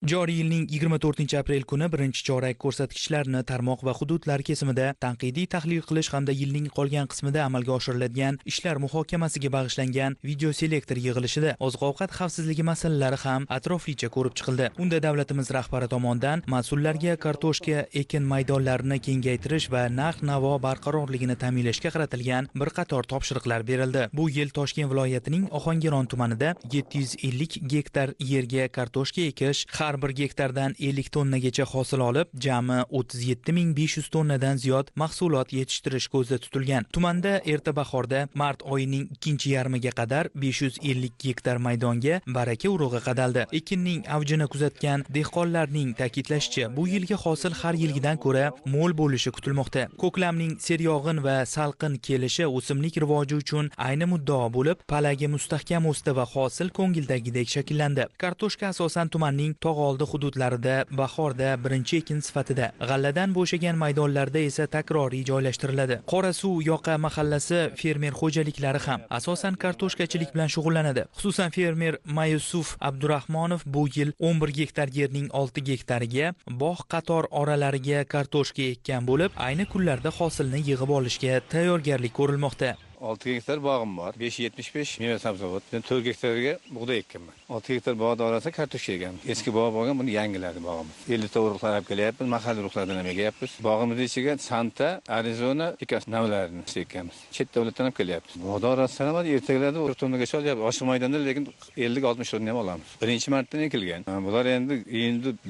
Joriy yilning 24-aprel kuni birinchi chorak ko'rsatkichlarini tarmoq va hududlar kesimida tanqidiy tahlil qilish hamda yilning qolgan qismida amalga oshiriladigan ishlar muhokamasiga bag'ishlangan video selektor yig'ilishida oziq-ovqat xavfsizligi masalalari ham atroflicha ko'rib chiqildi. Unda davlatimiz rahbari tomonidan mas'ullarga kartoshka ekin maydonlarini kengaytirish va narx-navo barqarorligini ta'minlashga qaratilgan bir qator topshiriqlar berildi. Bu yil Toshkent viloyatining Ohangaron tumanida 750 gektar yerga kartoshka ekish, har bir gektardan 50 tonnagacha hosil olib, jami 37.500 tonnadan ziyod mahsulot yetishtirish ko'zda tutilgan. Tumanda erta bahorda mart oyining ikkinchi yarmiga qadar 550 gektar maydonga baraka urug'i qadaldi. Ekinning avjini kuzatgan dehqonlarning ta'kidlashicha, bu yilgi hosil har yilgidan ko'ra mo'l bo'lishi kutilmoqda. Ko'klamning seryog'in va salqin kelishi o'simlik rivoji uchun ayni muddao bo'lib, palagi mustahkam o'sdi va hosil ko'ngildagidek shakllandi. Kartoshka asosan tumanning oldi hududlarida bahorda birinchi ekin sifatida, g'alladan bo'shagan maydonlarda esa takroriy joylashtiriladi. Qorasuv yoqa mahallasi fermer xo'jaliklari ham asosan kartoshkachilik bilan shug'ullanadi. Xususan fermer Mayusuf Abdurahmonov bu yil 11 gektar yerning 6 gektariga bog' qator oralariga kartoshka ekkan bo'lib, ayni kunlarda hosilni yig'ib olishga tayyorgarlik ko'rilmoqda. 6 gektar bog'im bor. 575 meva sabzavot. Men 4 gektarga bug'doy ekkanman. 6 gektar bog'da orasida kartoshka ekkanman. Eski bog' bo'lgan, buni yangiladi bog'imiz. 50 ta urug'lar olib kelyapmiz, mahalliy urug'lardan ham egyapmiz. Bog'imiz ichiga Santa, Arizona, Pikas navlarini ekkanmiz. Chet davlatdan ham kelyapmiz. Bog'da orasida ham ertalarda 40 tonnagacha olyapmiz. Ochiq maydonda lekin 50-60 tonna ham olamiz. Birinchi martadan ekilgan. Bular endi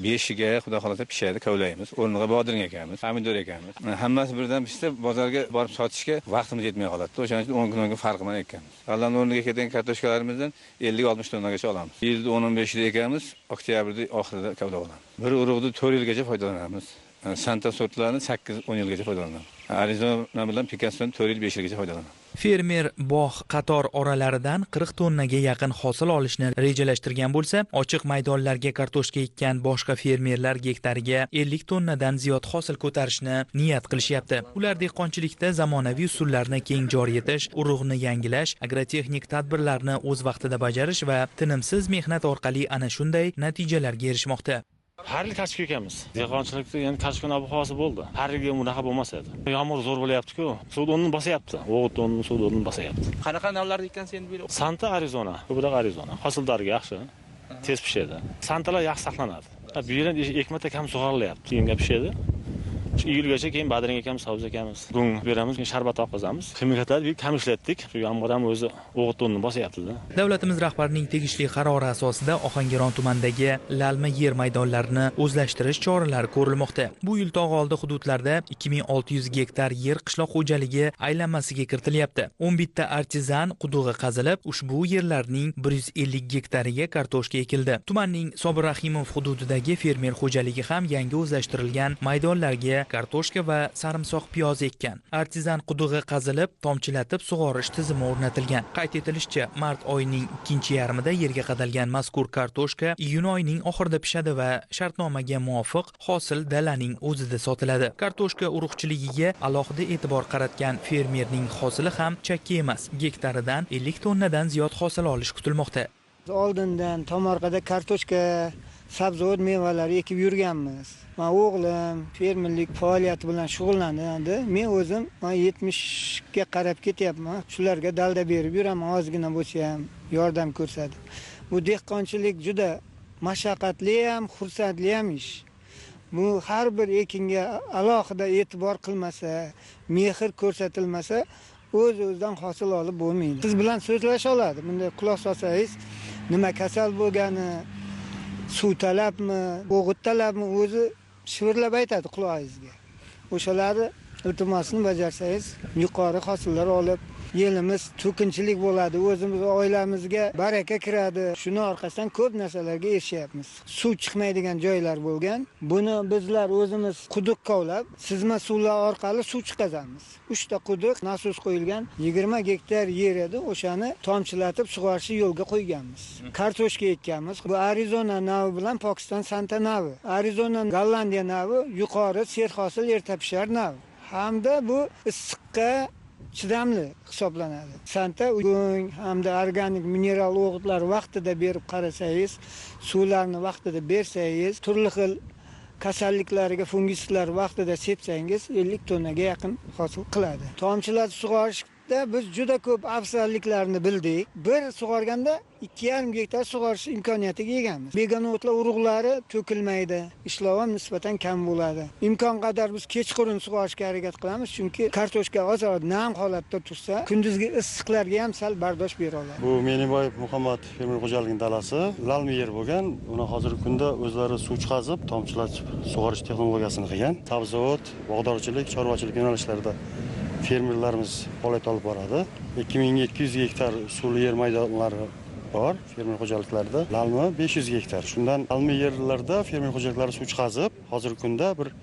5iga xudo xolasa pishadi, kovlaymiz. O'rniga bodring ekamiz, pomidor ekamiz. Hammasi birdan pishsa, bozorga borib sotishga vaqtimiz yetmay qoladi. 10 kunga farqi bilan ekamiz. G'allan o'rniga ketgan kartoshkalarimizdan 50-60 tonnagacha olamiz. Yilda 10-15 ekamiz, oktyabrda oxirida kavlab olamiz. Bir urug'ni 4 yilgacha foydalanamiz. Santa sortlarini 8-10 yilgacha foydalanamiz. Arizona bilan Pikasdan 4 yil 5 yilgacha foydalanamiz. Fermer bog' qator oralaridan 40 tonnaga yaqin hosil olishni rejalashtirgan bo'lsa, ochiq maydonlarga kartoshka ekkan boshqa fermerlar gektariga 50 tonnadan ziyod hosil ko'tarishni niyat qilishyapti. Ular dehqonchilikda zamonaviy usullarni keng joriy etish, urug'ni yangilash, agrotexnik tadbirlarni o'z vaqtida bajarish va tinimsiz mehnat orqali ana shunday natijalarga erishmoqda. Har yil kartoshka ekamiz. Dehqonchilikda endi kartoshka ob-havosi bo'ldi. Har yilgi bunaqa bo'lmas edi. Yomg'ir zo'r bo'lyapti-ku. Suv o'rnini bosyapti. O'g'it o'rnini suv o'rnini bosyapti. Qanaqa navlarni ekkansiz endi bu? Santa, Arizona. Ko'proq Arizona. Hosildorga yaxshi. Tez pishadi. Santalar yaxshi saqlanadi. Bu yerdan ekmata kam sug'orilyapti. Keyinga pishadi. Iyulgacha keyin badring ekamiz, savz ekamiz. Gung beramiz, keyin sharbat oqizamiz. Ximikatlarni kam ishlatdik. Shu yomg'ir ham o'zi o'g'it o'rnini bosyapti-da. Davlatimiz rahbarining tegishli qarori asosida Ohangaron tumanidagi lalma yer maydonlarini o'zlashtirish choralari ko'rilmoqda. Bu yil tog'oldi hududlarda 2600 gektar yer qishloq xo'jaligi aylanmasiga kiritilyapti. 11 ta artizan qudug'i qazilib, ushbu yerlarning 150 gektariga kartoshka ekildi. Tumanning Sobir Rahimov hududidagi fermer xo'jaligi ham yangi o'zlashtirilgan maydonlarga kartoshka va sarimsoq piyoz ekkan. Artizan qudug'i qazilib, tomchilatib sug'orish tizimi o'rnatilgan. Qayd etilishicha, mart oyining ikkinchi yarmida yerga qadalgan mazkur kartoshka iyun oyining oxirida pishadi va shartnomaga muvofiq hosil dalaning o'zida sotiladi. Kartoshka urug'chiligiga alohida e'tibor qaratgan fermerning hosili ham chakki emas. Gektaridan 50 tonnadan ziyod hosil olish kutilmoqda. Oldindan tomorqada kartoshka, sabzavot mevalari ekib yurganmiz. Men o'g'lim fermerlik faoliyati bilan shug'ullanadi. Men o'zim 70 ga qarab ketyapman. Shularga dalda berib yuraman, ozgina bo'lsa ham yordam ko'rsatib. Bu dehqonchilik juda mashaqqatli ham, xursandli ham ish. Bu har bir ekinga alohida e'tibor qilmasa, mehr ko'rsatilmasa, o'z-o'zidan hosil olib bo'lmaydi. Siz bilan so'zlasha oladi. Bunda quloq solsangiz, nima kasal bo'lgani, suv talabmi, o'g'it talabmi, o'zi shivirlab aytadi qulog'ingizga. O'shalarni iltimosini bajarsangiz, yuqori hosillar olib, yelimiz to'kinchilik bo'ladi, o'zimiz oilamizga baraka kiradi. Shuni orqasidan ko'p narsalarga erishyapmiz. Suv chiqmaydigan joylar bo'lgan. Buni bizlar o'zimiz quduq kovlab, sizma suvlar orqali suv chiqazamiz. 3 ta quduq nasos qo'yilgan 20 gektar yer edi, o'shani tomchilatib sug'orishni yo'lga qo'yganmiz. Kartoshka ekkanmiz. Bu Arizona navi bilan Pokiston Santa navi. Arizona Gollandiya navi yuqori serhosil erta pishar navi. Hamda bu issiqqa chidamli hisoblanadi. Santa go'ng hamda organik mineral o'g'itlar vaqtida berib qarasangiz, suvlarni vaqtida bersangiz, turli xil kasalliklarga, fungitlar vaqtida sepsangiz 50 tonnaga yaqin hosil qiladi. Tomchilatib sug'orishda biz juda ko'p afzalliklarni bildik. Bir sug'organda 2,5 gektar sug'orish imkoniyatiga egamiz. Begonotlar urug'lari to'kilmaydi, ishlov ham nisbatan kam bo'ladi. Imkon qadar biz kechqurun sug'orishga harakat qilamiz, chunki kartoshka ozod nam holatda tursa, kunduzgi issiqlarga ham sal bardosh bera oladi. Bu Meniboyev Muhammad fermer xo'jaligining dalasi, lalmi yer bo'lgan. Uni hozirgi kunda o'zlari suv chiqazib, tomchilatib sug'orish texnologiyasini qilgan. Sabzavot, bog'dorchilik, chorvachilik yo'nalishlarida fermerlarimiz faoliyat olib boradi. 2200 gektar suvli yer maydonlari bor fermer xo'jaliklarida. Lalmi 500 gektar. Shundan lalmi yerlarda fermer xo'jaliklari suv chiqazib, hozirgi kunda bir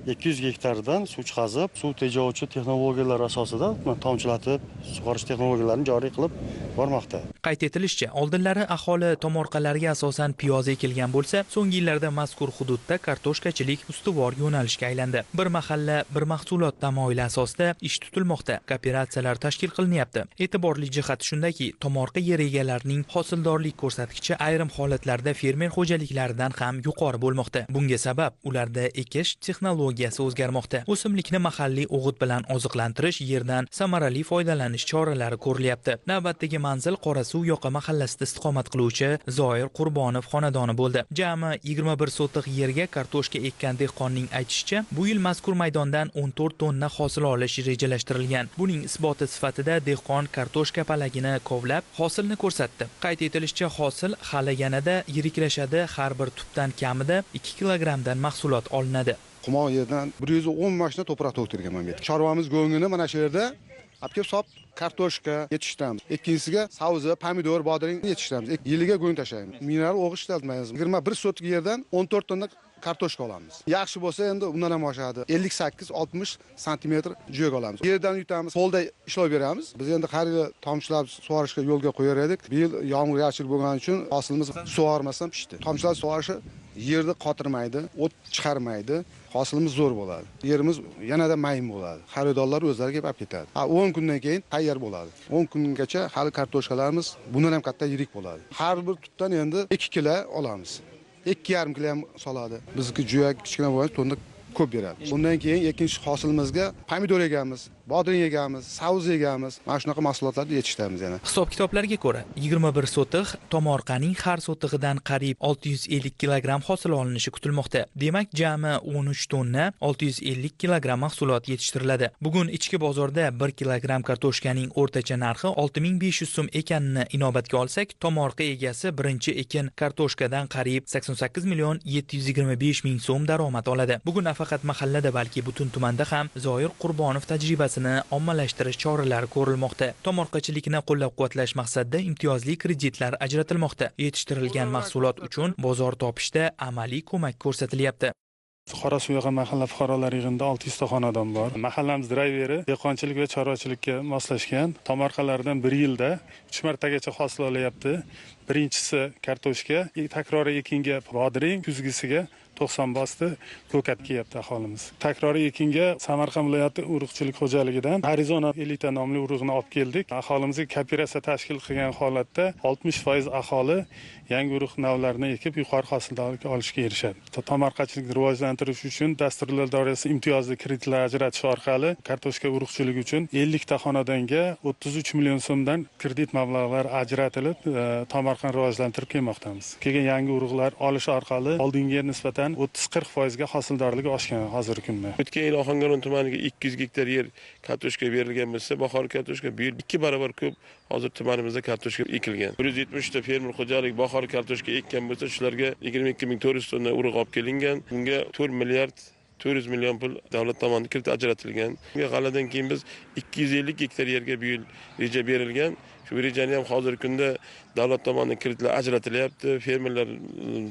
200 gektardan suv chiqazib, suv tejovchi texnologiyalar asosida tomchilatib sug'orish texnologiyalarini joriy qilib bormoqda. Qayd etilishicha, oldinlari aholi tomorqalariga asosan piyoz ekilgan bo'lsa, so'nggi yillarda mazkur hududda kartoshkachilik ustuvor yo'nalishga aylandi. Bir mahalla, bir mahsulot tamoyili asosida ish tutilmoqda, kooperatsiyalar tashkil qilinyapti. E'tiborli jihat shundaki, tomorqa yer egalarining hosildorlik ko'rsatkichi ayrim holatlarda fermer xo'jaliklaridan ham yuqori bo'lmoqda. Bunga sabab ularda ekish texnologiyasi o'zgarmoqda. O'simlikni mahalliy o'g'it bilan oziqlantirish, yerdan samarali foydalanish choralari ko'rilyapti. Navbatdagi manzil Qorasuv yoqa mahallasida istiqomat qiluvchi Zoir Qurbonov xonadoni bo'ldi. Jami 21 sotiq yerga kartoshka ekkan dehqonning aytishicha, bu yil mazkur maydondan 14 tonna hosil olish rejalashtirilgan. Buning isboti sifatida dehqon kartoshka palagini kovlab, hosilni ko'rsatdi. Qayd etilishicha, hosil hali yanada yiriklashadi, har bir tubdan kamida 2 kilogramdan mahsulot olinadi. Qumoq yerdan 110 mashina to'proq to'ktirganman men. Chorvamiz go'ngini mana shu yerda olib sop kartoshka yetishtiramiz. Ikkinchisiga savza, pomidor, bodring yetishtiramiz. Yiliga go'ng tashlaymiz. Mineral o'g'it ishlatmaymiz. 21 sotik yerdan 14 tonna kartoshka olamiz. Yaxshi bo'lsa endi undan ham oshadi. 58-60 sm jo'g olamiz. Yerdan yutamiz, qo'lda ishlov beramiz. Biz endi har yil tomchilab sug'orishga yo'lga qo'yar edik. Bu yil yomg'irchilik bo'lgani uchun hosilimiz sug'ormasdan pishdi. Tomchilab sug'orishi yerni qotirmaydi, o't chiqarmaydi. Hosilimiz zo'r bo'ladi. Yerimiz yanada mayin bo'ladi. Xaridorlar o'zlari kelib olib ketadi. 10 kundan keyin tayyor bo'ladi. 10 kungacha hali kartoshkalarimiz bundan ham katta yirik bo'ladi. Har bir tutdan endi 2 kilo olamiz. 2,5 kilo ham soladi. Bizniki juya kichkina bo'lsa, tonna ko'p beradi. Bundan keyin ikkinchi hosilimizga pomidor egamiz, bodring egamiz, savza egamiz, mana shunaqa mahsulotlarni yetishtiramiz yana. Hisob-kitoblarga ko'ra, 21 sotiq tomorqaning har sotig'idan qariyb 650 kilogram hosil olinishi kutilmoqda. Demak, jami 13 tonna 650 kilogram mahsulot yetishtiriladi. Bugun ichki bozorda 1 kilogram kartoshkaning o'rtacha narxi 6500 so'm ekanini inobatga olsak, tomorqa egasi birinchi ekin kartoshkadan qariyb 88 million 725 ming so'm daromad oladi. Bugun faqat mahallada, balki butun tumanda ham Zoir Qurbonov tajribasini ommalashtirish choralari ko'rilmoqda. Tomorqachilikni qo'llab-quvvatlash maqsadida imtiyozli kreditlar ajratilmoqda. Yetishtirilgan mahsulot uchun bozor topishda amaliy ko'mak ko'rsatilyapti. Qorasuv yoqa mahalla fuqarolar yig'inida 600 ta xonadon bor. Mahallamiz drayveri dehqonchilik va chorvachilikka moslashgan. Tomorqalardan 1 yilda 3 martagacha hosil olyapti. Birinchisi kartoshka, takroriy ekinga bodring, kuzgisiga 90 bosdi ko'kat kiyapti aholimiz. Takroriy ekinga Samarqand viloyati urug'chilik xo'jaligidan Arizona elita nomli urug'ni olib keldik. Aholimizga kooperatsiya tashkil qilgan holatda 60% aholi yangi urug' navlarini ekib yuqori hosildorlik olishga erishadi. Tomorqachilikni rivojlantirish uchun dasturlar doirasida imtiyozli kreditlar ajratish orqali kartoshka urug'chiligi uchun 50 ta xonadonga 33 million so'mdan kredit mablag'lari ajratilib, tomorqani rivojlantirib kelmoqdamiz. Kelgan yangi urug'lar olish orqali oldingiga nisbatan 30-40% ga hosildorligi oshgan hozirgi kunda. O'tgan yil Ohangaron tumaniga 200 gektar yer kartoshka berilgan bo'lsa, bahor kartoshka bu yil 2 barobar ko'p hozir tumanimizda kartoshka ekilgan. 170 ta fermer xo'jalik bahor kartoshka ekkan bo'lsa, shularga 22.400 tonna urug' olib kelingan. Bunga 4 milliard 400 million pul davlat tomonidan kredit ajratilgan. Bunga g'aladan keyin biz 250 gektar yerga bu yil reja berilgan. Shu rejani ham hozirgi kunda davlat tomonidan kreditlar ajratilyapti, fermerlar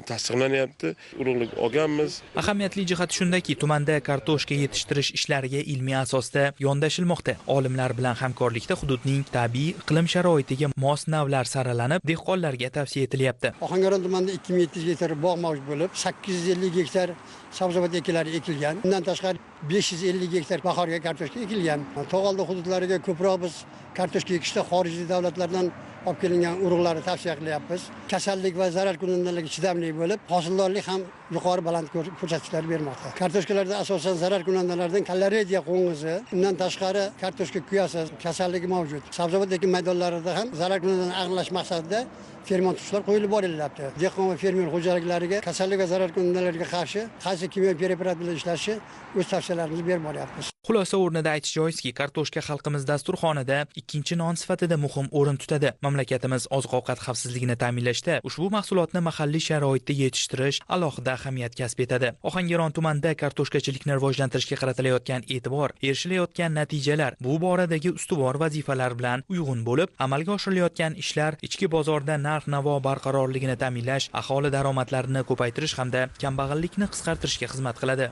tasdiqlanyapti, urug'lik olganmiz. Ahamiyatli jihati shundaki, tumanda kartoshka yetishtirish ishlariga ilmiy asosda yondashilmoqda. Olimlar bilan hamkorlikda hududning tabiiy iqlim sharoitiga mos navlar saralanib, dehqonlarga tavsiya etilyapti. Ohangaron tumanida 2700 gektar bog' mavjud bo'lib, 850 gektar sabzavot ekinlari ekilgan. Bundan tashqari 550 gektar bahorga kartoshka ekilgan. Tog'oldi hududlariga ko'proq biz kartoshka ekishda xorijiy davlatlardan olib kelingan urug'larni tavsiya qilyapmiz. Kasallik va zarar kunandalarga chidamli bo'lib, hosildorlik ham yuqori baland ko'rsatkichlar bermoqda. Kartoshkalarda asosan zarar kunandalardan kaloriya qo'ng'izi, undan tashqari kartoshka kuyasi kasalligi mavjud. Sabzavot ekin maydonlarida ham zarar kunandalarni aniqlash maqsadida fermentuvchilar qo'yilib borilyapti. Dehqon va fermer xo'jaliklariga kasallik va zarar kunandalarga qarshi qaysi kimyoviy preparat bilan ishlashi o'z tavsiyalarimizni berib boryapmiz. Xulosa o'rnida aytish joizki, kartoshka xalqimiz dasturxonida ikkinchi non sifatida muhim o'rin tutadi. Mamlakatimiz oziq-ovqat xavfsizligini ta'minlashda ushbu mahsulotni mahalliy sharoitda yetishtirish alohida ahamiyat kasb etadi. Ohangaron tumanida kartoshkachilikni rivojlantirishga qaratilayotgan e'tibor, erishilayotgan natijalar bu boradagi ustuvor vazifalar bilan uyg'un bo'lib, amalga oshirilayotgan ishlar ichki bozorda narx-navo barqarorligini ta'minlash, aholi daromadlarini ko'paytirish hamda kambag'allikni qisqartirishga xizmat qiladi.